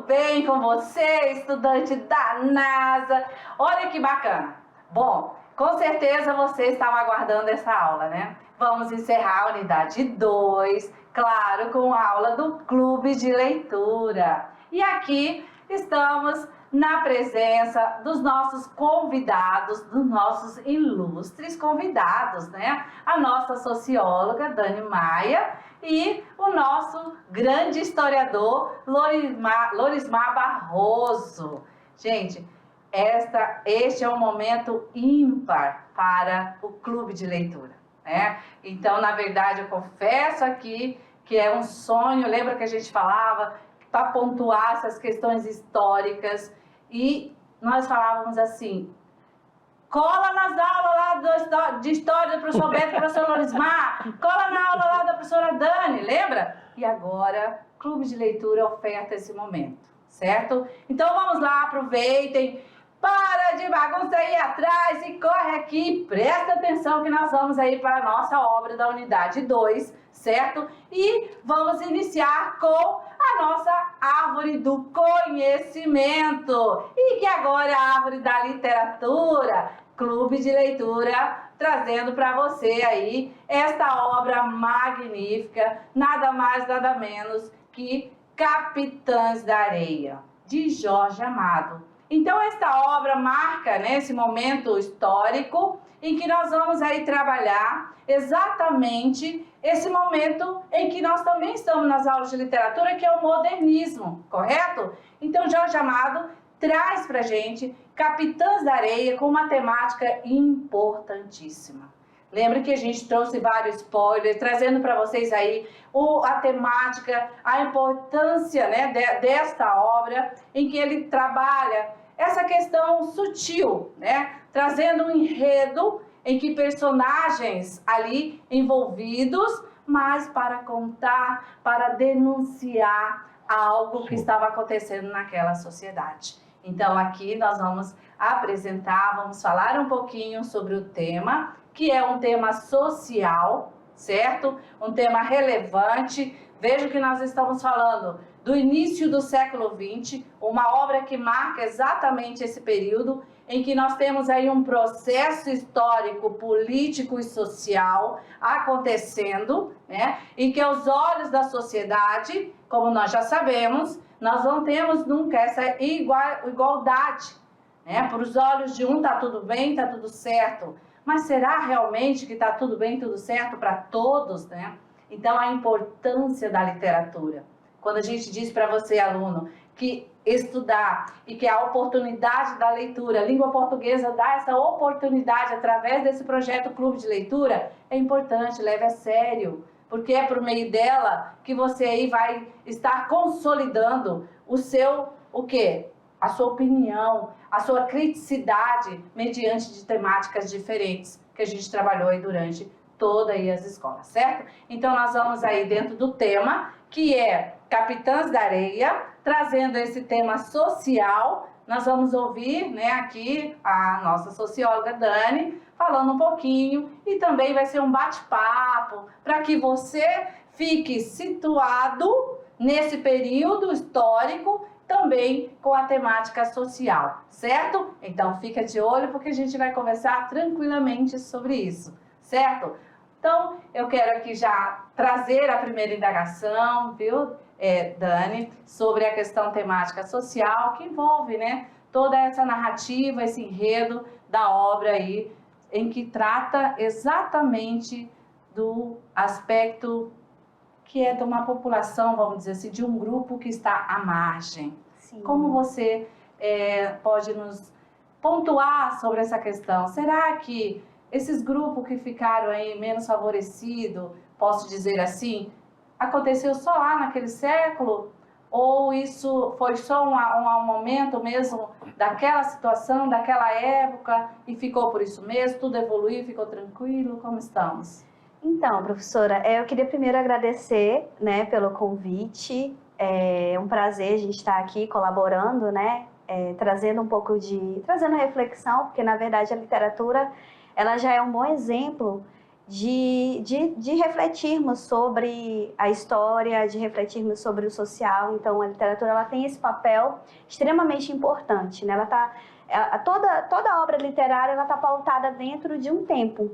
Tudo bem com você, estudante da NASA? Olha que bacana. Bom, com certeza você estava aguardando essa aula, né? Vamos encerrar a unidade 2, claro, com a aula do Clube de Leitura. E aqui estamos na presença dos nossos convidados, dos nossos ilustres convidados, né? A nossa socióloga, Dani Maia, e o nosso grande historiador, Lorismar Barroso. Gente, este é um momento ímpar para o Clube de Leitura, né? Então, na verdade, eu confesso aqui que é um sonho, lembra que a gente falava, para pontuar essas questões históricas, e nós falávamos assim: cola nas aulas lá de história do professor Beto e do professor Lorismar, cola na aula lá da professora Dani, lembra? E agora, Clube de Leitura oferta esse momento, certo? Então vamos lá, aproveitem, para de bagunça aí atrás e corre aqui, presta atenção que nós vamos aí para a nossa obra da unidade 2, certo? E vamos iniciar com a nossa árvore do conhecimento, e que agora é a árvore da literatura, Clube de Leitura, trazendo para você aí esta obra magnífica, nada mais, nada menos que Capitães da Areia, de Jorge Amado. Então, esta obra marca, né, esse momento histórico em que nós vamos aí trabalhar exatamente esse momento em que nós também estamos nas aulas de literatura, que é o modernismo, correto? Então, Jorge Amado traz pra gente Capitães da Areia com uma temática importantíssima. Lembra que a gente trouxe vários spoilers, trazendo para vocês aí a temática, a importância, né, desta obra, em que ele trabalha essa questão sutil, né, trazendo um enredo em que personagens ali envolvidos, mas para contar, para denunciar algo que estava acontecendo naquela sociedade. Então aqui nós vamos apresentar, vamos falar um pouquinho sobre o tema, que é um tema social, certo? Um tema relevante. Veja que nós estamos falando do início do século XX, uma obra que marca exatamente esse período em que nós temos aí um processo histórico, político e social acontecendo, né? E que aos olhos da sociedade, como nós já sabemos, nós não temos nunca essa igualdade, né? Para os olhos de um está tudo bem, está tudo certo, mas será realmente que está tudo bem, tudo certo para todos, né? Então, a importância da literatura. Quando a gente diz para você, aluno, que estudar e que a oportunidade da leitura, a língua portuguesa dá essa oportunidade através desse projeto Clube de Leitura, é importante, leve a sério, porque é por meio dela que você aí vai estar consolidando o quê? A sua opinião, a sua criticidade mediante de temáticas diferentes que a gente trabalhou aí durante todas as escolas, certo? Então nós vamos aí dentro do tema, que é Capitães da Areia, trazendo esse tema social. Nós vamos ouvir, né, aqui a nossa socióloga Dani falando um pouquinho, e também vai ser um bate-papo para que você fique situado nesse período histórico, também com a temática social, certo? Então fica de olho porque a gente vai conversar tranquilamente sobre isso, certo? Então eu quero aqui já trazer a primeira indagação, viu, Dani, sobre a questão temática social que envolve, né, toda essa narrativa, esse enredo da obra aí, em que trata exatamente do aspecto que é de uma população, vamos dizer assim, de um grupo que está à margem. Sim. Como você pode nos pontuar sobre essa questão? Será que esses grupos que ficaram aí menos favorecidos, posso dizer assim, aconteceu só lá naquele século? Ou isso foi só um momento mesmo daquela situação, daquela época, e ficou por isso mesmo, tudo evoluiu, ficou tranquilo? Como estamos? Então, professora, eu queria primeiro agradecer, né, pelo convite. É um prazer a gente estar aqui colaborando, né, trazendo reflexão, porque na verdade a literatura ela já é um bom exemplo de refletirmos sobre a história, de refletirmos sobre o social. Então, a literatura ela tem esse papel extremamente importante, né? Toda obra literária ela está pautada dentro de um tempo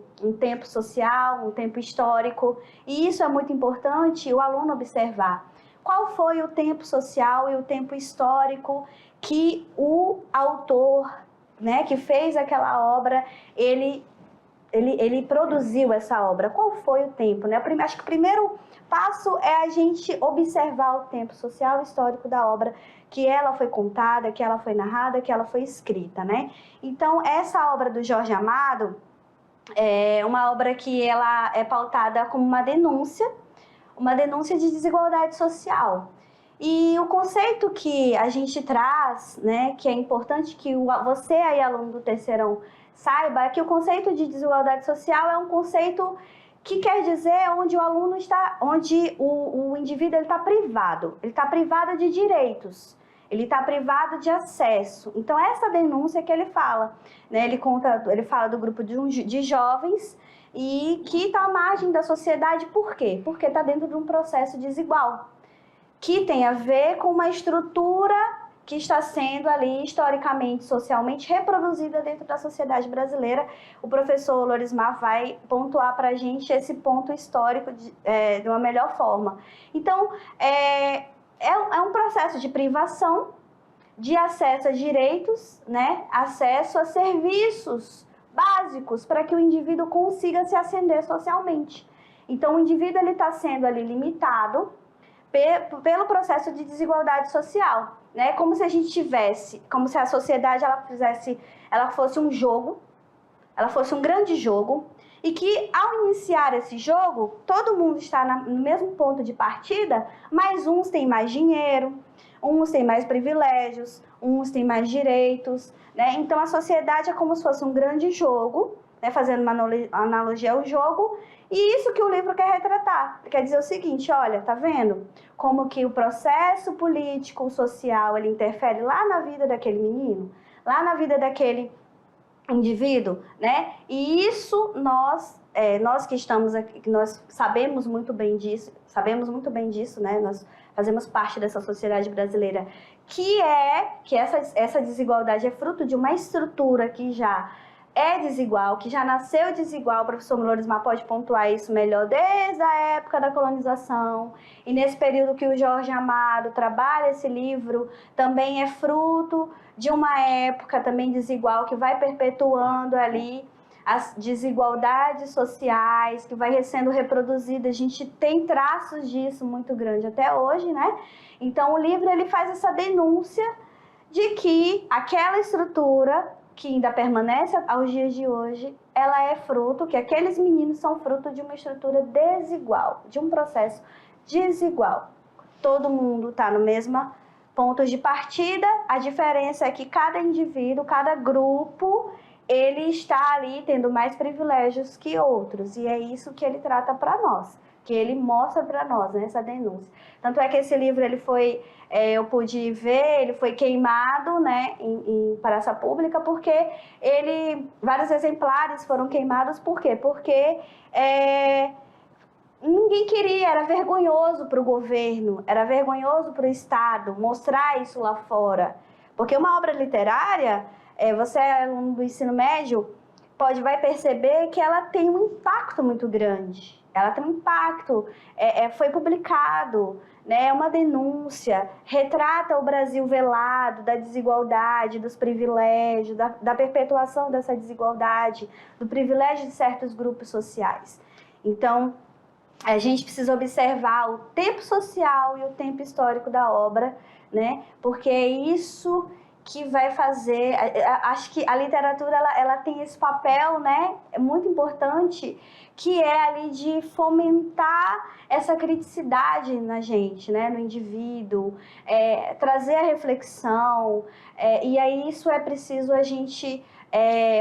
social, um tempo histórico, e isso é muito importante o aluno observar. Qual foi o tempo social e o tempo histórico que o autor, né, que fez aquela obra, ele produziu essa obra? Qual foi o tempo, né? Acho que o primeiro passo é a gente observar o tempo social e histórico da obra, que ela foi contada, que ela foi narrada, que ela foi escrita, né? Então, essa obra do Jorge Amado é uma obra que ela é pautada como uma denúncia de desigualdade social. E o conceito que a gente traz, né, que é importante que você aí, aluno do terceirão, saiba, é que o conceito de desigualdade social é um conceito que quer dizer onde o aluno está, onde o indivíduo está privado de direitos, ele está privado de acesso. Então, essa denúncia que ele fala, né, ele fala do grupo de jovens e que está à margem da sociedade. Por quê? Porque está dentro de um processo desigual, que tem a ver com uma estrutura que está sendo ali historicamente, socialmente reproduzida dentro da sociedade brasileira. O professor Lorismar vai pontuar para a gente esse ponto histórico de uma melhor forma. Então, é um processo de privação de acesso a direitos, né? Acesso a serviços básicos para que o indivíduo consiga se ascender socialmente. Então, o indivíduo está sendo ali limitado pelo processo de desigualdade social, né? Como se a gente tivesse, como se a sociedade ela fosse um jogo, ela fosse um grande jogo, e que ao iniciar esse jogo, todo mundo está no mesmo ponto de partida, mas uns têm mais dinheiro, uns têm mais privilégios, uns têm mais direitos, né? Então a sociedade é como se fosse um grande jogo, né? Fazendo uma analogia ao jogo. E isso que o livro quer retratar. Quer dizer o seguinte, olha, tá vendo? Como que o processo político, social, ele interfere lá na vida daquele menino, lá na vida daquele indivíduo, né? E isso nós que estamos aqui, nós sabemos muito bem disso, né? Nós fazemos parte dessa sociedade brasileira, que essa desigualdade é fruto de uma estrutura que já é desigual, que já nasceu desigual. O professor Lorismar pode pontuar isso melhor desde a época da colonização. E nesse período que o Jorge Amado trabalha esse livro, também é fruto de uma época também desigual, que vai perpetuando ali as desigualdades sociais, que vai sendo reproduzida. A gente tem traços disso muito grande até hoje, né? Então o livro ele faz essa denúncia de que aquela estrutura que ainda permanece aos dias de hoje, ela é fruto, que aqueles meninos são fruto de uma estrutura desigual, de um processo desigual. Todo mundo está no mesmo ponto de partida, a diferença é que cada indivíduo, cada grupo, ele está ali tendo mais privilégios que outros, e é isso que ele trata para nós, que ele mostra para nós, né, essa denúncia. Tanto é que esse livro ele foi, eu pude ver, ele foi queimado, né, em praça pública, porque vários exemplares foram queimados. Por quê? Porque ninguém queria, era vergonhoso para o governo, era vergonhoso para o Estado mostrar isso lá fora. Porque uma obra literária, você é aluno do ensino médio, vai perceber que ela tem um impacto muito grande. Ela tem um impacto, foi publicado, né, é uma denúncia, retrata o Brasil velado da desigualdade, dos privilégios, da perpetuação dessa desigualdade, do privilégio de certos grupos sociais. Então, a gente precisa observar o tempo social e o tempo histórico da obra, né, porque é isso que vai fazer. Acho que a literatura ela tem esse papel, né, muito importante, que é ali de fomentar essa criticidade na gente, né, no indivíduo, trazer a reflexão, e aí isso é preciso a gente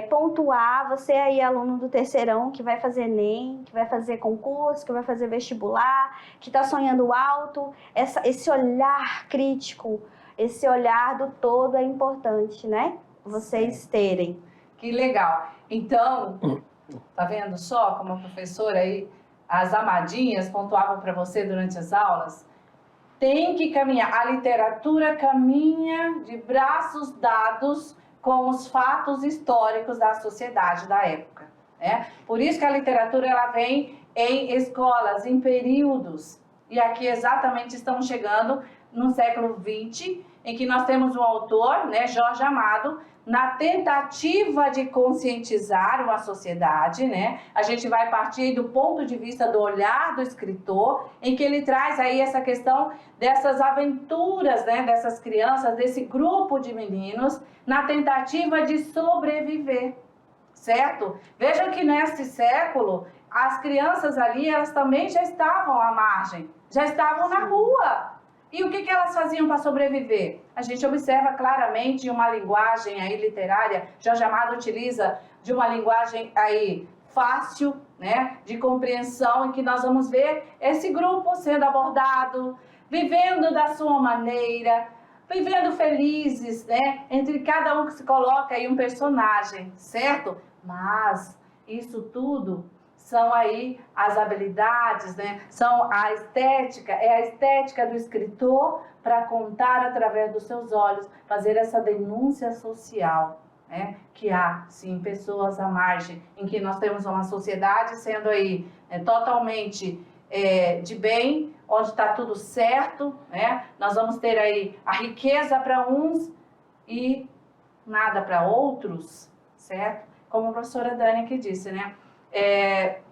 pontuar. Você aí, aluno do terceirão, que vai fazer Enem, que vai fazer concurso, que vai fazer vestibular, que está sonhando alto, esse olhar crítico, esse olhar do todo é importante, né? Vocês terem. Que legal. Então, Tá vendo só como a professora aí, as amadinhas pontuavam para você durante as aulas? Tem que caminhar. A literatura caminha de braços dados com os fatos históricos da sociedade da época, né? Por isso que a literatura ela vem em escolas, em períodos. E aqui exatamente estamos chegando no século XX, em que nós temos um autor, né, Jorge Amado, na tentativa de conscientizar uma sociedade, né? A gente vai partir do ponto de vista do olhar do escritor, em que ele traz aí essa questão dessas aventuras, né, dessas crianças, desse grupo de meninos, na tentativa de sobreviver, certo? Vejam que nesse século, as crianças ali, elas também já estavam à margem, já estavam na rua. E o que elas faziam para sobreviver? A gente observa claramente uma linguagem aí literária, Jorge Amado utiliza de uma linguagem aí fácil, né, de compreensão, em que nós vamos ver esse grupo sendo abordado, vivendo da sua maneira, vivendo felizes, né, entre cada um que se coloca aí um personagem, certo? Mas isso tudo são aí as habilidades, né? São a estética, é a estética do escritor para contar através dos seus olhos, fazer essa denúncia social, né? Que há, sim, pessoas à margem, em que nós temos uma sociedade sendo aí totalmente de bem, onde está tudo certo, né? Nós vamos ter aí a riqueza para uns e nada para outros, certo? Como a professora Dani que disse, né?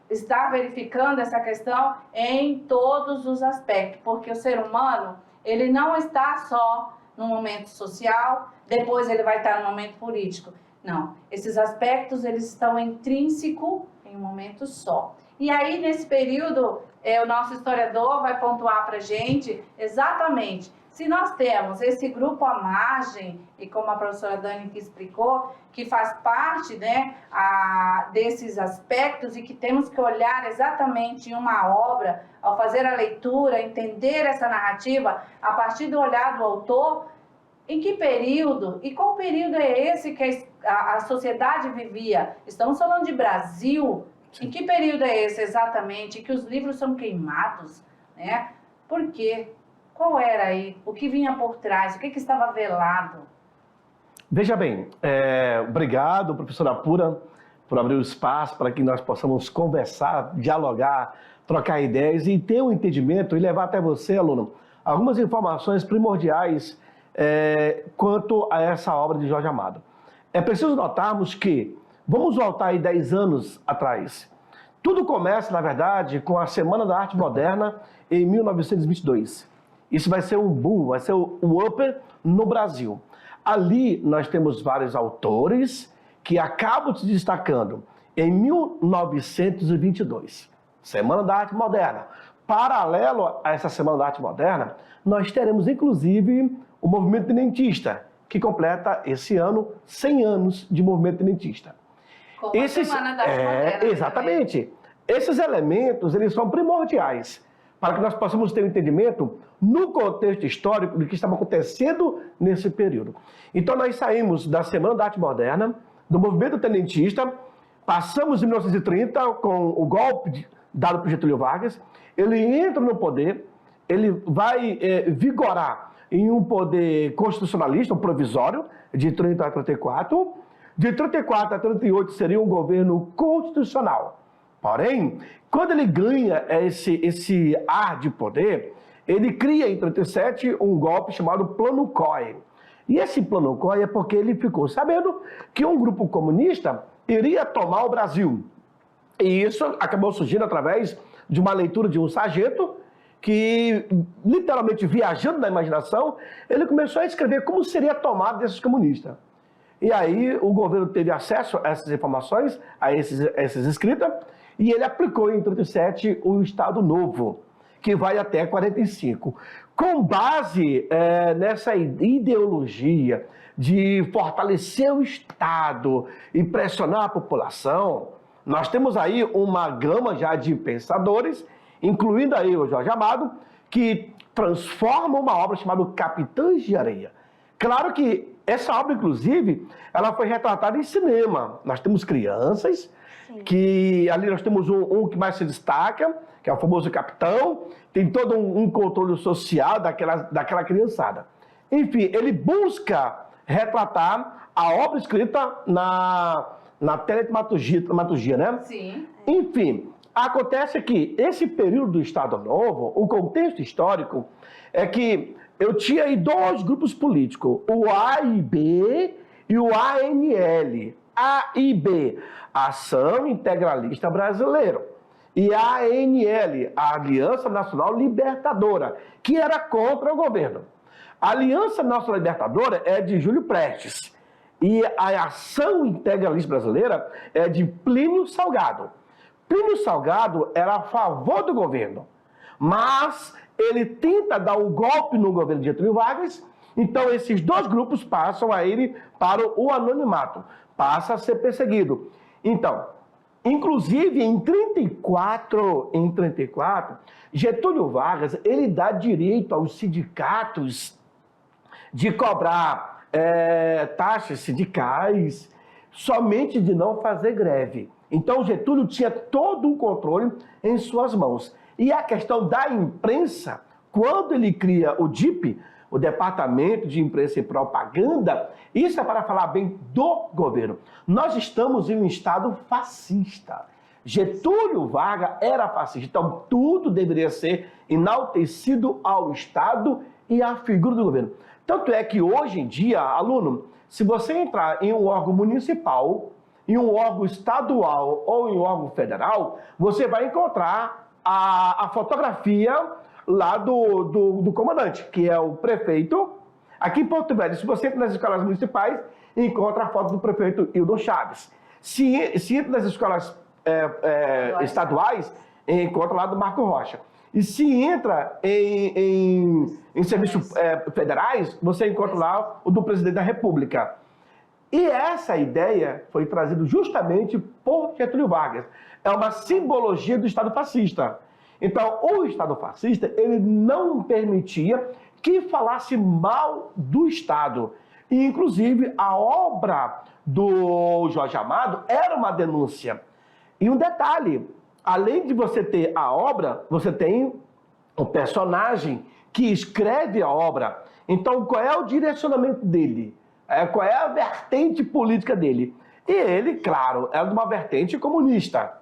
Está verificando essa questão em todos os aspectos, porque o ser humano, ele não está só no momento social, depois ele vai estar no momento político. Não, esses aspectos, eles estão intrínsecos em um momento só. E aí, nesse período, o nosso historiador vai pontuar para a gente exatamente, se nós temos esse grupo à margem, e como a professora Dani que explicou, que faz parte, né, desses aspectos e que temos que olhar exatamente em uma obra, ao fazer a leitura, entender essa narrativa, a partir do olhar do autor, em que período e qual período é esse que a sociedade vivia? Estamos falando de Brasil. Sim. Em que período é esse exatamente? Em que os livros são queimados, né? Por quê? Qual era aí? O que vinha por trás? O que estava velado? Veja bem, obrigado, professora Pura, por abrir o espaço para que nós possamos conversar, dialogar, trocar ideias e ter um entendimento e levar até você, aluno, algumas informações primordiais quanto a essa obra de Jorge Amado. É preciso notarmos que, vamos voltar aí 10 anos atrás, tudo começa, na verdade, com a Semana da Arte Moderna em 1922. Isso vai ser um boom, vai ser um upper no Brasil. Ali nós temos vários autores que acabam se destacando. Em 1922, Semana da Arte Moderna. Paralelo a essa Semana da Arte Moderna, nós teremos inclusive o movimento tenentista, que completa esse ano 100 anos de movimento tenentista. Como a Semana da Arte Moderna. Exatamente. Também. Esses elementos, eles são primordiais para que nós possamos ter um entendimento no contexto histórico do que estava acontecendo nesse período. Então, nós saímos da Semana da Arte Moderna, do movimento tenentista, passamos em 1930 com o golpe dado por Getúlio Vargas, ele entra no poder, ele vai vigorar em um poder constitucionalista, um provisório, de 30 a 34, de 34 a 38 seria um governo constitucional. Porém, quando ele ganha esse ar de poder, ele cria em 37 um golpe chamado Plano COI. E esse Plano COI é porque ele ficou sabendo que um grupo comunista iria tomar o Brasil. E isso acabou surgindo através de uma leitura de um sargento que, literalmente viajando na imaginação, ele começou a escrever como seria a tomada desses comunistas. E aí o governo teve acesso a essas informações, a essas escritas, e ele aplicou em 37 o Estado Novo, que vai até 45. Com base nessa ideologia de fortalecer o Estado e pressionar a população, nós temos aí uma gama já de pensadores, incluindo aí o Jorge Amado, que transforma uma obra chamada Capitães de Areia. Claro que essa obra, inclusive, ela foi retratada em cinema. Nós temos crianças Sim. que ali nós temos um que mais se destaca, que é o famoso capitão, tem todo um controle social daquela criançada. Enfim, ele busca retratar a obra escrita na telematurgia, né? Sim. Enfim, acontece que esse período do Estado Novo, o contexto histórico, é que eu tinha aí dois grupos políticos, o A e B e o ANL. A e B, Ação Integralista Brasileira. E a ANL, a Aliança Nacional Libertadora, que era contra o governo. A Aliança Nacional Libertadora é de Júlio Prestes. E a Ação Integralista Brasileira é de Plínio Salgado. Plínio Salgado era a favor do governo, mas ele tenta dar um golpe no governo de Getúlio Vargas, então esses dois grupos passam a ele para o anonimato, passa a ser perseguido. Então, inclusive em 34, Getúlio Vargas, ele dá direito aos sindicatos de cobrar taxas sindicais, somente de não fazer greve. Então, Getúlio tinha todo o controle em suas mãos. E a questão da imprensa, quando ele cria o DIP, o Departamento de Imprensa e Propaganda, isso é para falar bem do governo. Nós estamos em um Estado fascista. Getúlio Vargas era fascista, então tudo deveria ser enaltecido ao Estado e à figura do governo. Tanto é que hoje em dia, aluno, se você entrar em um órgão municipal, em um órgão estadual ou em um órgão federal, você vai encontrar a fotografia lá do comandante, que é o prefeito. Aqui em Porto Velho, se você entra nas escolas municipais, encontra a foto do prefeito Hildon Chaves. Se entra nas escolas estaduais, encontra lá do Marco Rocha. E se entra em serviços federais, você encontra lá o do presidente da República. E essa ideia foi trazida justamente por Getúlio Vargas. É uma simbologia do Estado fascista. Então, o Estado fascista, ele não permitia que falasse mal do Estado. E, inclusive, a obra do Jorge Amado era uma denúncia. E um detalhe, além de você ter a obra, você tem o personagem que escreve a obra. Então, qual é o direcionamento dele? Qual é a vertente política dele? E ele, claro, é de uma vertente comunista.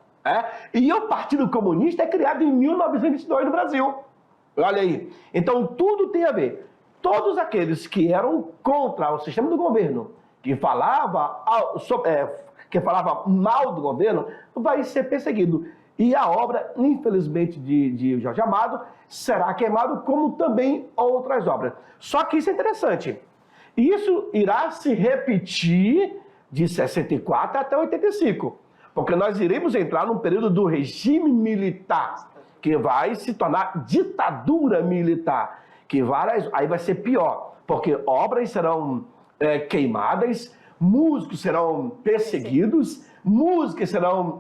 E o Partido Comunista é criado em 1922 no Brasil. Olha aí. Então, tudo tem a ver. Todos aqueles que eram contra o sistema do governo, que falava mal do governo, vai ser perseguido. E a obra, infelizmente, de Jorge Amado será queimada, como também outras obras. Só que isso é interessante. Isso irá se repetir de 64 até 85, porque nós iremos entrar num período do regime militar, que vai se tornar ditadura militar, aí vai ser pior, porque obras serão queimadas, músicos serão perseguidos, músicas serão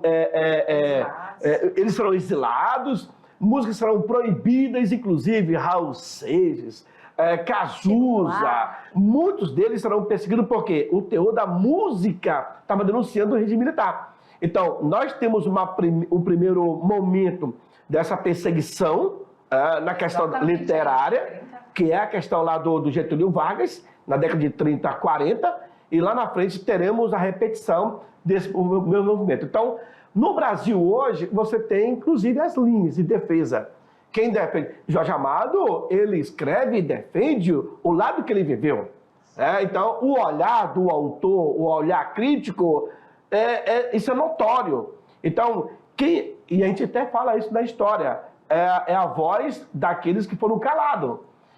eles serão exilados, músicas serão proibidas, inclusive Raul Seixas, Cazuza, muitos deles serão perseguidos porque o teor da música estava denunciando o regime militar. Então, nós temos um primeiro momento dessa perseguição na questão literária, que é a questão lá do Getúlio Vargas, na década de 30 a 40, e lá na frente teremos a repetição desse movimento. Então, no Brasil hoje, você tem inclusive as linhas de defesa. Quem defende? Jorge Amado, ele escreve e defende o lado que ele viveu. Então, o olhar do autor, o olhar crítico, isso é notório. Então, e a gente até fala isso na história, é a voz daqueles que foram calados.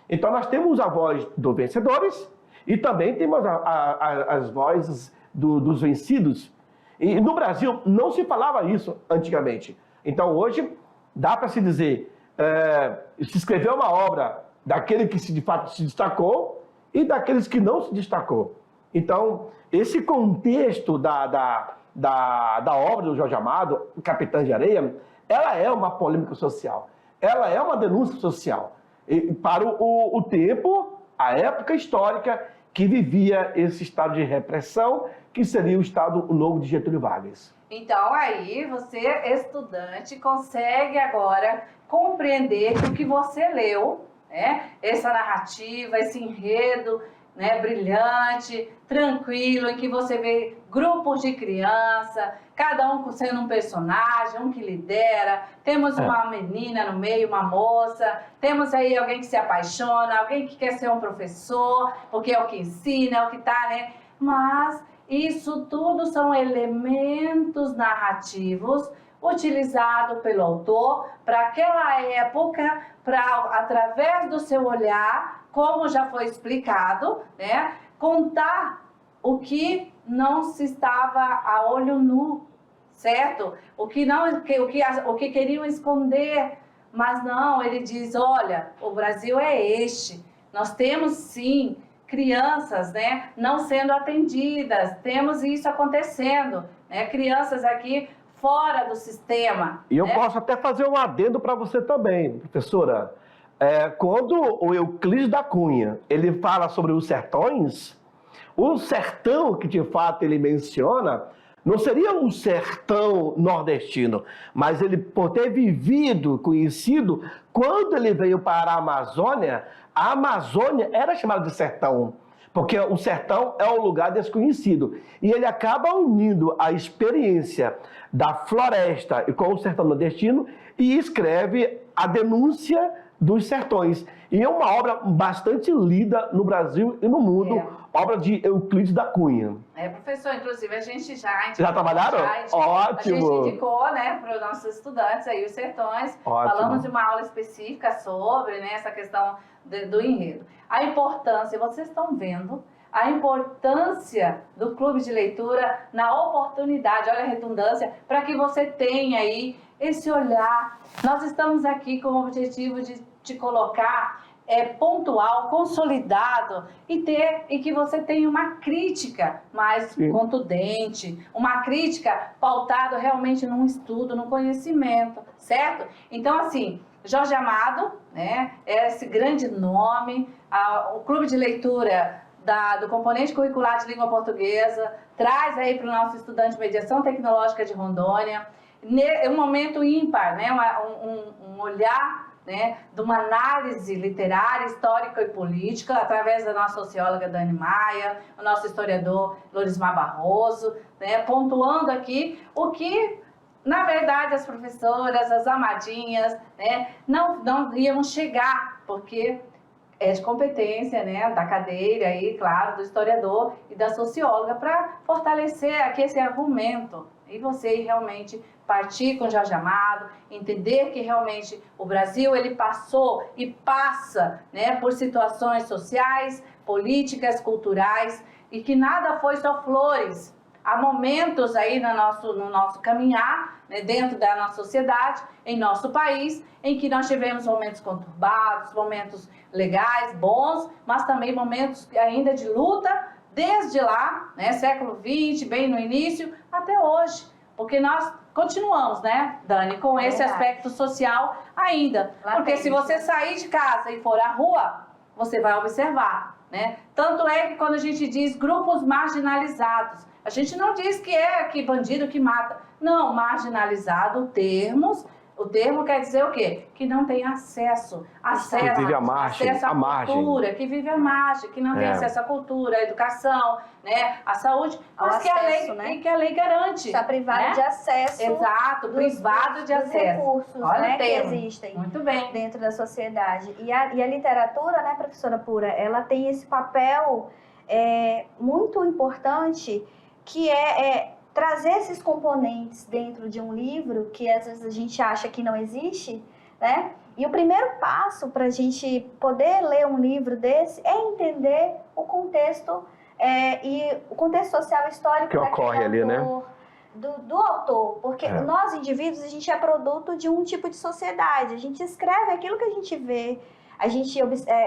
Então, nós temos a voz dos vencedores e também temos as vozes dos vencidos. E no Brasil não se falava isso antigamente. Então, hoje, dá para se dizer... se escreveu uma obra daquele que de fato se destacou e daqueles que não se destacou. Então, esse contexto da obra do Jorge Amado, Capitã de Areia, ela é uma polêmica social, ela é uma denúncia social para o tempo, a época histórica que vivia esse estado de repressão, que seria o Estado Novo de Getúlio Vargas. Então aí você, estudante, consegue agora compreender que o que você leu, né, essa narrativa, esse enredo, né, brilhante, tranquilo, em que você vê grupos de criança, cada um sendo um personagem, um que lidera, temos uma menina no meio, uma moça, temos aí alguém que se apaixona, alguém que quer ser um professor, porque é o que ensina, é o que tá, né? Mas isso tudo são elementos narrativos utilizados pelo autor para aquela época, para, através do seu olhar, como já foi explicado, né, contar o que não se estava a olho nu, certo? O que queriam esconder, mas não, ele diz, olha, o Brasil é este, nós temos sim crianças, né, não sendo atendidas, temos isso acontecendo, né, crianças aqui fora do sistema. E eu né? posso até fazer um adendo para você também, professora. Quando o Euclides da Cunha, ele fala sobre os sertões, o sertão que de fato ele menciona, não seria um sertão nordestino, mas ele, por ter vivido, conhecido, quando ele veio para a Amazônia era chamada de sertão, porque o sertão é um lugar desconhecido. E ele acaba unindo a experiência da floresta e com o sertão nordestino e escreve a denúncia dos sertões. E é uma obra bastante lida no Brasil e no mundo, obra de Euclides da Cunha. Professor, inclusive a gente já trabalharam? Ótimo! A gente indicou, né, para os nossos estudantes aí os sertões. Ótimo. Falamos de uma aula específica sobre, né, essa questão do enredo. A importância, vocês estão vendo a importância do clube de leitura na oportunidade, olha a redundância, para que você tenha aí esse olhar. Nós estamos aqui com o objetivo de te colocar pontual, consolidado e que você tenha uma crítica mais contundente, uma crítica pautada realmente num estudo, num conhecimento, certo? Então, assim, Jorge Amado, né, é esse grande nome, o clube de leitura do componente curricular de língua portuguesa, traz aí para o nosso estudante de mediação tecnológica de Rondônia, é um momento ímpar, né, um olhar, né, de uma análise literária, histórica e política, através da nossa socióloga Dani Maia, o nosso historiador Lorismar Barroso, né, pontuando aqui o que, na verdade, as professoras, as amadinhas, né, não iam chegar, porque é de competência, né, da cadeira aí, claro, do historiador e da socióloga, para fortalecer aqui esse argumento e você realmente partir com Jorge Amado, entender que realmente o Brasil ele passou e passa, né, por situações sociais, políticas, culturais e que nada foi só flores. Há momentos aí no nosso caminhar, né, dentro da nossa sociedade, em nosso país, em que nós tivemos momentos conturbados, momentos legais, bons, mas também momentos ainda de luta, desde lá, né, século XX, bem no início, até hoje. Porque nós continuamos, né, Dani, com esse aspecto social ainda. Porque se você sair de casa e for à rua, você vai observar, né? Tanto é que quando a gente diz grupos marginalizados, a gente não diz que bandido que mata. Não, marginalizado, o termo quer dizer o quê? Que não tem acesso que vive à margem, acesso à cultura, que vive à margem, que não tem acesso à cultura, à educação, né, à saúde, mas que a lei garante. Está privado, né, de acesso. Exato, privado de acesso. Recursos, olha, né, que existem muito bem dentro da sociedade. E a literatura, né, professora Pura, ela tem esse papel muito importante, que trazer esses componentes dentro de um livro, que às vezes a gente acha que não existe, né? E o primeiro passo para a gente poder ler um livro desse é entender o contexto e o contexto social histórico que ocorre ali, né? Do autor, porque nós indivíduos, a gente é produto de um tipo de sociedade, a gente escreve aquilo que a gente vê, a gente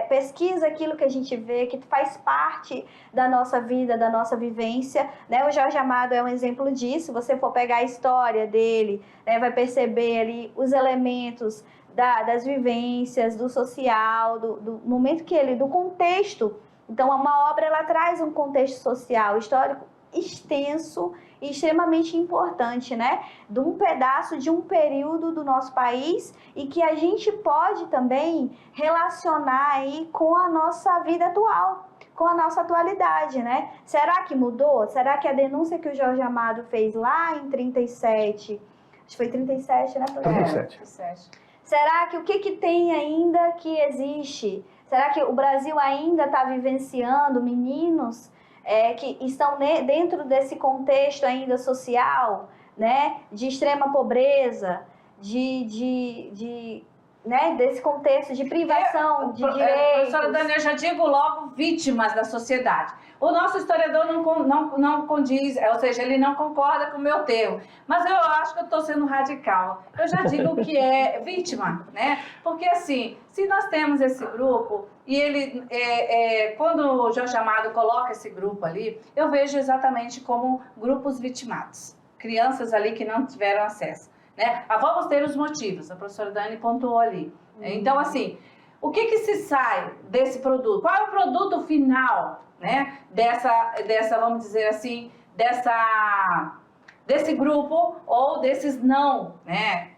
pesquisa aquilo que a gente vê, que faz parte da nossa vida, da nossa vivência, né? O Jorge Amado é um exemplo disso. Se você for pegar a história dele, né, vai perceber ali os elementos das vivências, do social, do momento do contexto Então, uma obra ela traz um contexto social, histórico extenso e extremamente importante, né? De um pedaço de um período do nosso país e que a gente pode também relacionar aí com a nossa vida atual, com a nossa atualidade, né? Será que mudou? Será que a denúncia que o Jorge Amado fez lá em 37, acho que foi 37, né? 37. Será que o que tem ainda que existe? Será que o Brasil ainda está vivenciando meninos que estão dentro desse contexto ainda social, né, de extrema pobreza, né, desse contexto de privação de direitos? Professora Dani, eu já digo logo vítimas da sociedade. O nosso historiador não condiz, ou seja, ele não concorda com o meu termo. Mas eu acho que eu estou sendo radical. Eu já digo que é vítima, né? Porque assim, se nós temos esse grupo, e ele, quando o Jorge Amado coloca esse grupo ali, eu vejo exatamente como grupos vitimados. Crianças ali que não tiveram acesso. Né? Vamos ter os motivos, a professora Dani pontuou ali. Então, assim, o que se sai desse produto? Qual é o produto final, né, dessa, vamos dizer assim, desse grupo ou desses não, né,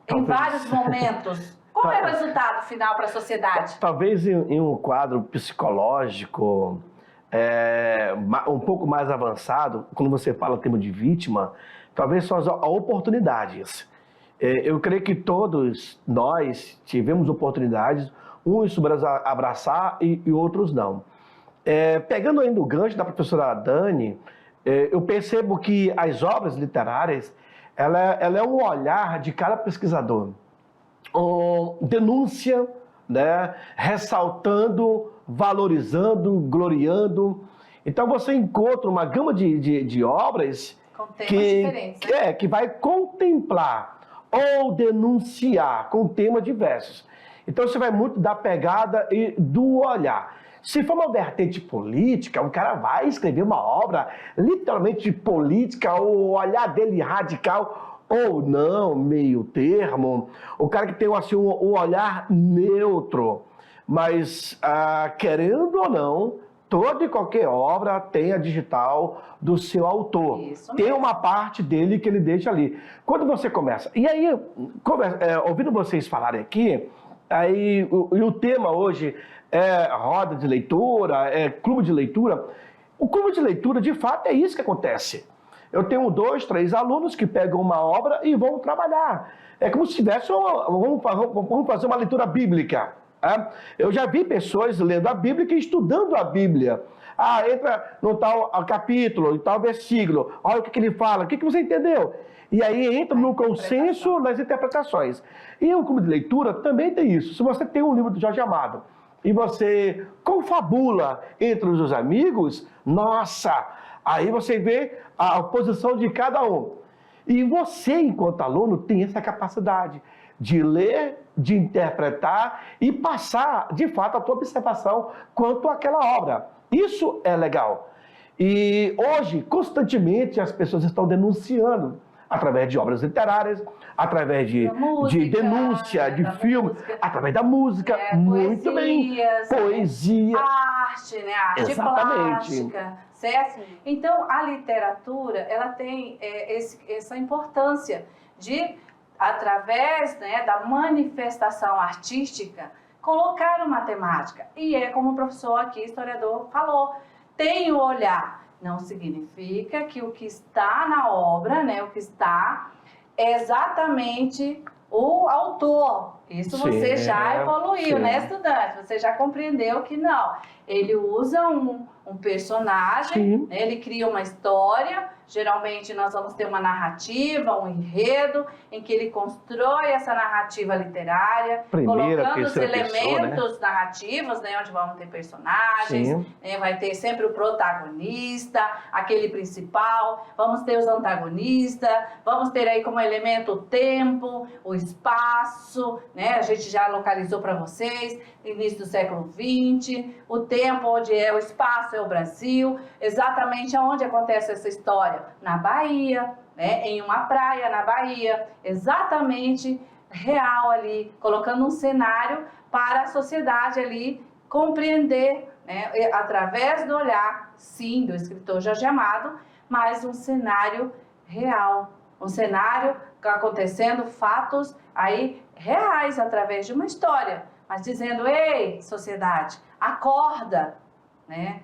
em vários momentos? Qual é o resultado final para a sociedade? Talvez em um quadro psicológico um pouco mais avançado, quando você fala termo de vítima, talvez são as oportunidades. Eu creio que todos nós tivemos oportunidades, uns sobre abraçar e outros não. Pegando ainda o gancho da professora Dani, eu percebo que as obras literárias, ela é um olhar de cada pesquisador. Denúncia, né, ressaltando, valorizando, gloriando. Então você encontra uma gama de obras com temas diferentes, né? Que vai contemplar ou denunciar com temas diversos. Então você vai muito da pegada e do olhar. Se for uma vertente política, o cara vai escrever uma obra literalmente política, o olhar dele radical, ou não, meio termo. O cara que tem assim, um olhar neutro. Mas, querendo ou não, toda e qualquer obra tem a digital do seu autor. Tem uma parte dele que ele deixa ali. Quando você começa... E aí, ouvindo vocês falarem aqui, aí o tema hoje é roda de leitura, é clube de leitura. O clube de leitura, de fato, é isso que acontece. Eu tenho 2, 3 alunos que pegam uma obra e vão trabalhar. É como se tivesse vamos fazer uma leitura bíblica. Eu já vi pessoas lendo a Bíblia e estudando a Bíblia. Entra no tal capítulo, em tal versículo, olha o que ele fala, o que você entendeu? E aí entra no consenso nas interpretações. E o clube de leitura também tem isso. Se você tem um livro do Jorge Amado e você confabula entre os amigos, nossa, aí você vê a posição de cada um. E você, enquanto aluno, tem essa capacidade de ler, de interpretar e passar, de fato, a tua observação quanto àquela obra. Isso é legal. E hoje, constantemente, as pessoas estão denunciando através de obras literárias, através de denúncia, de filme, através da música, muito bem. Poesia. Arte, né? Arte plástica, certo? Então, a literatura, ela tem essa importância de, através, né, da manifestação artística, colocar uma temática. E é como o professor aqui, historiador, falou, tem o olhar. Não significa que o que está na obra, né, o que está é exatamente o autor. Isso você já evoluiu, né, estudante? Você já compreendeu que não. Ele usa um personagem, né, ele cria uma história. Geralmente nós vamos ter uma narrativa, um enredo, em que ele constrói essa narrativa literária, colocando os elementos narrativos, né, onde vamos ter personagens, né, vai ter sempre o protagonista, aquele principal, vamos ter os antagonistas, vamos ter aí como elemento o tempo, o espaço, né, a gente já localizou para vocês, início do século XX, o tempo onde é o espaço é o Brasil, exatamente onde acontece essa história. Na Bahia, né, em uma praia na Bahia, exatamente real ali, colocando um cenário para a sociedade ali compreender né, através do olhar, sim, do escritor Jorge Amado, mas um cenário real, um cenário acontecendo, fatos aí reais através de uma história, mas dizendo, ei, sociedade, acorda, né?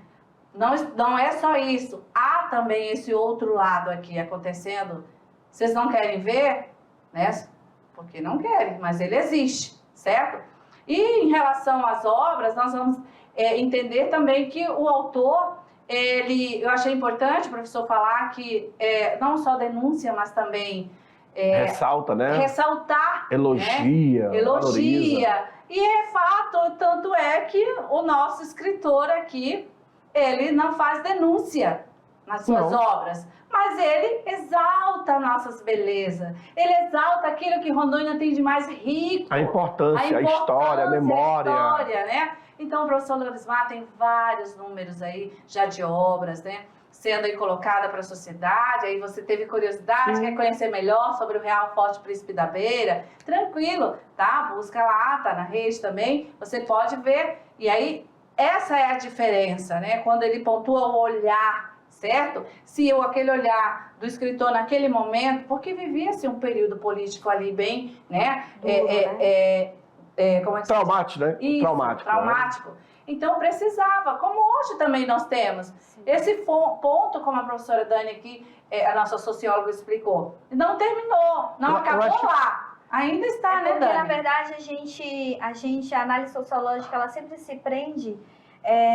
Não é só isso, há também esse outro lado aqui acontecendo. Vocês não querem ver, né? Porque não querem, mas ele existe, certo? E em relação às obras, nós vamos entender também que o autor, eu achei importante, professor, falar que não só denúncia, mas também ressalta, né? Ressaltar, elogia, né? Elogia. Valoriza. E é fato, tanto é que o nosso escritor aqui, ele não faz denúncia nas suas obras, mas ele exalta nossas belezas, ele exalta aquilo que Rondônia tem de mais rico. A importância, a história, a memória. A história, né? Então, o professor Lorismar tem vários números aí, já de obras, né? Sendo aí colocada para a sociedade, aí você teve curiosidade, Sim. quer conhecer melhor sobre o Real Forte Príncipe da Beira, tranquilo, tá? Busca lá, tá na rede também, você pode ver. E aí, essa é a diferença, né? Quando ele pontua o olhar, certo? Se aquele olhar do escritor naquele momento, porque vivia-se um período político ali bem, né? Como é que Traumático, né? Isso, traumático. Né? Então precisava, como hoje também nós temos. Sim. Esse ponto, como a professora Dani aqui, a nossa socióloga explicou, não terminou, não acabou lá. Ainda está, né, Dani? Porque, na verdade, a análise sociológica, ela sempre se prende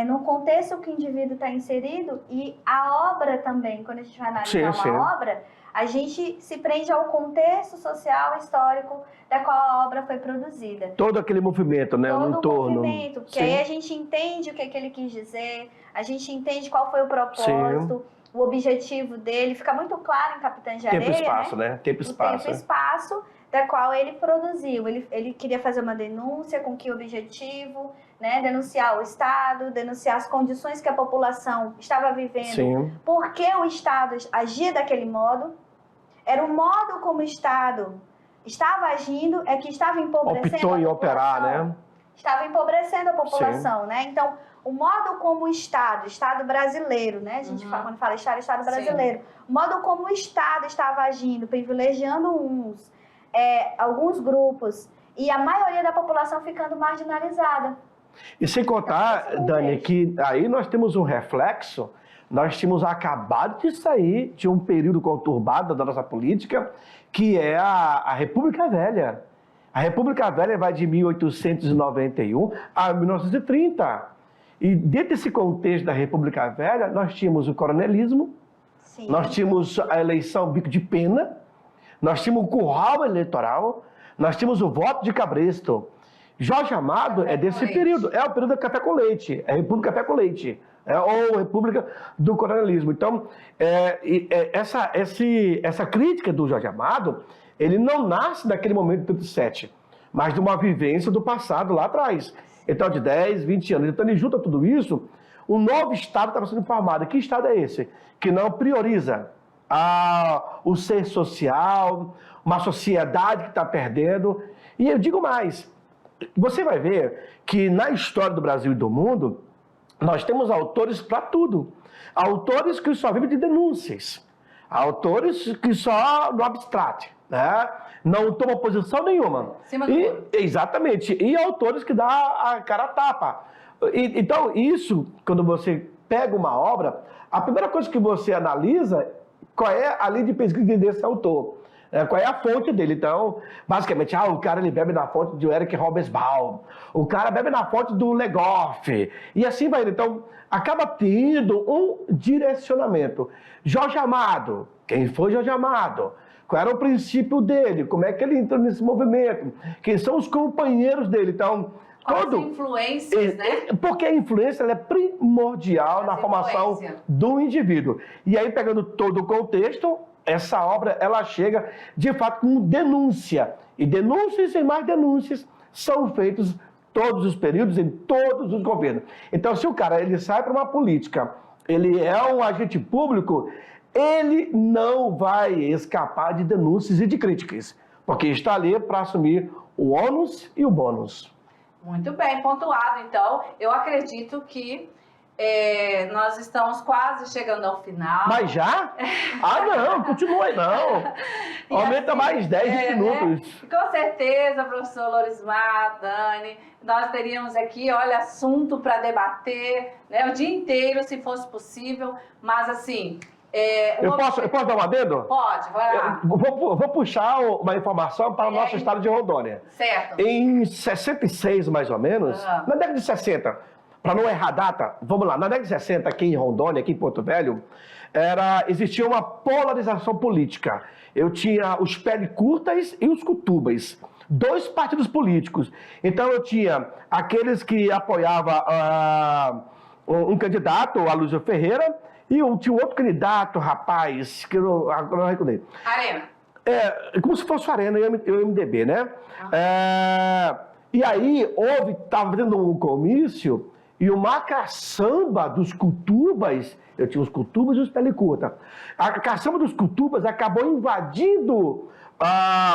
no contexto que o indivíduo está inserido, e a obra também, quando a gente vai analisar uma obra, a gente se prende ao contexto social, histórico, da qual a obra foi produzida. Todo aquele movimento, né? Todo no entorno. Movimento, porque aí a gente entende o que ele quis dizer, a gente entende qual foi o propósito, o objetivo dele, fica muito claro em Capitães de Areia, Tempo e espaço, né? Tempo e espaço. Tempo e espaço, da qual ele produziu. Ele queria fazer uma denúncia, com que objetivo, né? Denunciar o Estado, denunciar as condições que a população estava vivendo. Sim. Por que o Estado agia daquele modo? Era o modo como o Estado estava agindo, que estava empobrecendo Optou em operar, né? Estava empobrecendo a população, né? Então, o modo como o Estado brasileiro, né? A gente fala, quando fala Estado brasileiro. Sim. O modo como o Estado estava agindo, privilegiando alguns grupos, e a maioria da população ficando marginalizada. E sem contar, Dani, que aí nós temos um reflexo. Nós tínhamos acabado de sair de um período conturbado da nossa política, que é a República Velha. A República Velha vai de 1891 a 1930. E dentro desse contexto da República Velha, nós tínhamos o coronelismo, sim, nós tínhamos a eleição bico de pena, nós tínhamos o curral eleitoral, nós tínhamos o voto de cabresto. Jorge Amado é desse período, é o período do café com leite, é a República Café com Leite. Ou República do Coronelismo. Então, essa crítica do Jorge Amado, ele não nasce daquele momento de 37, mas de uma vivência do passado lá atrás. Então, de 10, 20 anos. Então, ele junta tudo isso, um novo Estado estava sendo formado. Que Estado é esse? Que não prioriza o ser social, uma sociedade que está perdendo. E eu digo mais, você vai ver que na história do Brasil e do mundo, nós temos autores para tudo. Autores que só vivem de denúncias. Autores que só no abstrato, né? Não tomam posição nenhuma. Exatamente. E autores que dão a cara a tapa. Então, isso, quando você pega uma obra, a primeira coisa que você analisa, qual é a linha de pesquisa desse autor. Qual é a fonte dele? Então, basicamente, o cara ele bebe na fonte de Eric Hobsbawm, o cara bebe na fonte do Legoff, e assim vai. Então, acaba tendo um direcionamento. Jorge Amado, quem foi Jorge Amado? Qual era o princípio dele? Como é que ele entrou nesse movimento? Quem são os companheiros dele? Então, as influências, né? Porque a influência ela é primordial na formação do indivíduo. E aí, pegando todo o contexto, essa obra, ela chega, de fato, com denúncia. E denúncias e mais denúncias são feitos todos os períodos, em todos os governos. Então, se o cara ele sai para uma política, ele é um agente público, ele não vai escapar de denúncias e de críticas, porque está ali para assumir o ônus e o bônus. Muito bem, pontuado. Então, eu acredito que nós estamos quase chegando ao final. Mas já? Ah, não, continua aí, não. E Aumenta assim, mais 10 minutos. Né? Com certeza, professor Lorismar, Dani, nós teríamos aqui, olha, assunto para debater, né, o dia inteiro, se fosse possível, mas assim... Eu posso dar um adendo? Pode, vai lá. Vou puxar uma informação para o nosso estado de Rondônia. Certo. Em 66, mais ou menos, na década de 60, para não errar a data, vamos lá, na década de 60, aqui em Rondônia, aqui em Porto Velho, existia uma polarização política. Eu tinha os pele curtas e os cutubas. 2 partidos políticos. Então eu tinha aqueles que apoiavam um candidato, a Lúcio Ferreira, e tinha um outro candidato, rapaz, que eu agora não recordei. Arena. Como se fosse o Arena e o MDB, né? E aí, estava tendo um comício, e uma caçamba dos cutubas, eu tinha os cutubas e os pele curta. A caçamba dos cutubas acabou invadindo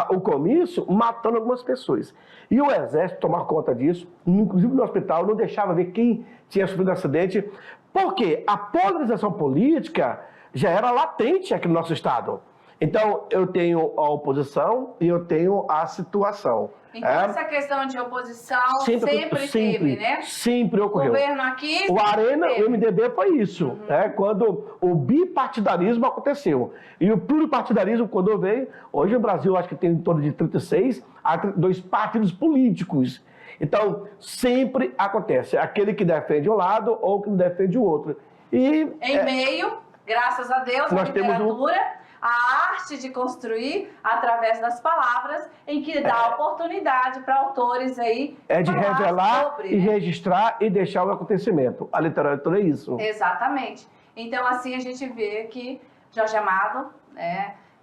o comício, matando algumas pessoas. E o exército tomava conta disso, inclusive no hospital, não deixava ver quem tinha sofrido um acidente, porque a polarização política já era latente aqui no nosso estado. Então, eu tenho a oposição e eu tenho a situação. Então, essa questão de oposição sempre teve, né? Sempre ocorreu. O governo aqui... O Arena, o MDB foi isso, quando o bipartidarismo aconteceu. E o pluripartidarismo, quando veio, hoje o Brasil acho que tem em torno de 36 a 32 partidos políticos. Então, sempre acontece. Aquele que defende um lado ou que defende o outro. E, em meio, graças a Deus, a literatura, a arte de construir através das palavras, em que dá oportunidade para autores aí... de revelar e registrar e deixar o acontecimento. A literatura é isso. Exatamente. Então, assim, a gente vê que Jorge Amado,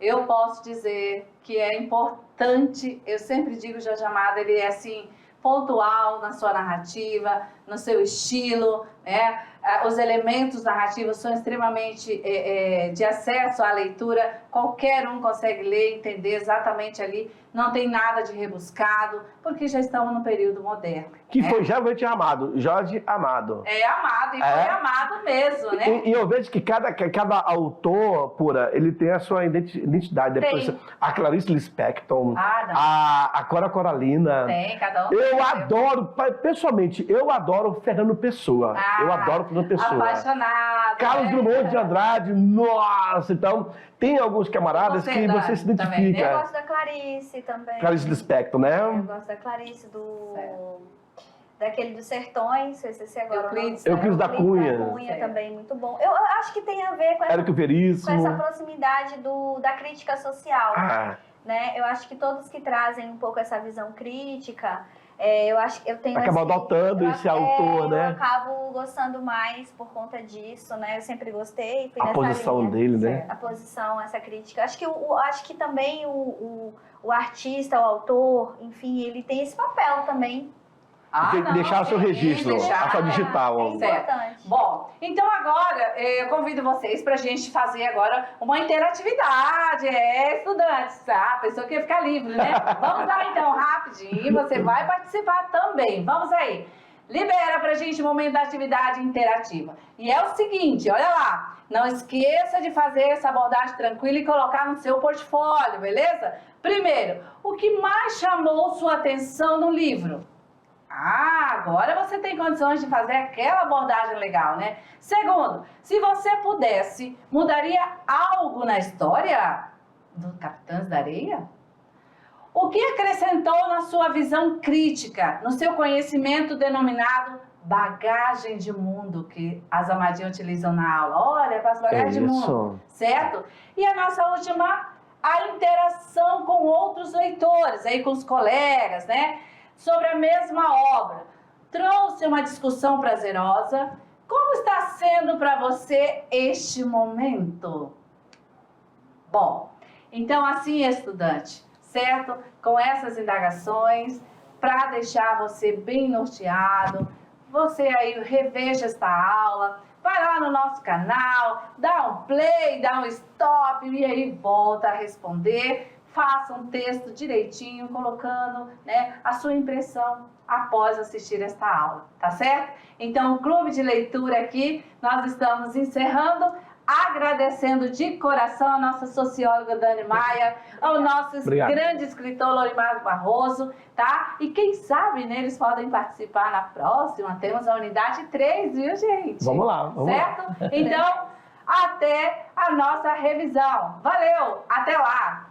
eu posso dizer que é importante, eu sempre digo, Jorge Amado, ele é assim... pontual na sua narrativa, no seu estilo, né? Os elementos narrativos são extremamente de acesso à leitura, qualquer um consegue ler, entender exatamente ali, não tem nada de rebuscado, porque já estamos no período moderno. Que foi realmente Amado, Jorge Amado. Amado, e foi amado mesmo, né? E eu vejo que cada autor, ele tem a sua identidade. Depois, a Clarice Lispector, a Cora Coralina. Tem, cada um. Eu adoro, pessoalmente, eu adoro Fernando Pessoa. Eu adoro Fernando Pessoa. Apaixonado. Carlos Drummond de Andrade, nossa, então... Tem alguns camaradas que você se identifica. Também, né? Eu gosto da Clarice também. Clarice Lispector, né? Eu gosto da Clarice, daquele dos Sertões, não sei se agora... Euclides da Cunha. Também, muito bom. Eu acho que tem a ver com essa proximidade da crítica social. Né? Eu acho que todos que trazem um pouco essa visão crítica... eu acho que eu tenho acaba adotando esse autor, né? Eu acabo gostando mais por conta disso, né? Eu sempre gostei. A posição dele, né? A posição, essa crítica. Acho que também o artista, o autor, enfim, ele tem esse papel também. Tem que deixar o seu registro, a sua digital. É importante. Bom, então agora eu convido vocês para a gente fazer agora uma interatividade, estudantes, a pessoa que ficar livre, né? Vamos lá então, rapidinho, você vai participar também, vamos aí. Libera pra gente o momento da atividade interativa. E é o seguinte, olha lá, não esqueça de fazer essa abordagem tranquila e colocar no seu portfólio, beleza? Primeiro, o que mais chamou sua atenção no livro? Agora você tem condições de fazer aquela abordagem legal, né? Segundo, se você pudesse, mudaria algo na história do Capitães da Areia? O que acrescentou na sua visão crítica, no seu conhecimento denominado bagagem de mundo, que as amadinhas utilizam na aula? Olha, para as bagagens de mundo, certo? E a nossa última, a interação com outros leitores, aí com os colegas, né? Sobre a mesma obra. Trouxe uma discussão prazerosa? Como está sendo para você este momento? Bom, então assim, estudante, certo? Com essas indagações, para deixar você bem norteado, você aí reveja esta aula, vai lá no nosso canal, dá um play, dá um stop e aí volta a responder faça um texto direitinho, colocando, né, a sua impressão após assistir esta aula, tá certo? Então, o Clube de Leitura aqui, nós estamos encerrando, agradecendo de coração a nossa socióloga Dani Maia, ao nosso Obrigado. grande escritor Lorimar Barroso, tá? E quem sabe, né, eles podem participar na próxima, temos a unidade 3, viu, gente? Vamos lá, vamos certo? lá. Então, até a nossa revisão. Valeu, até lá!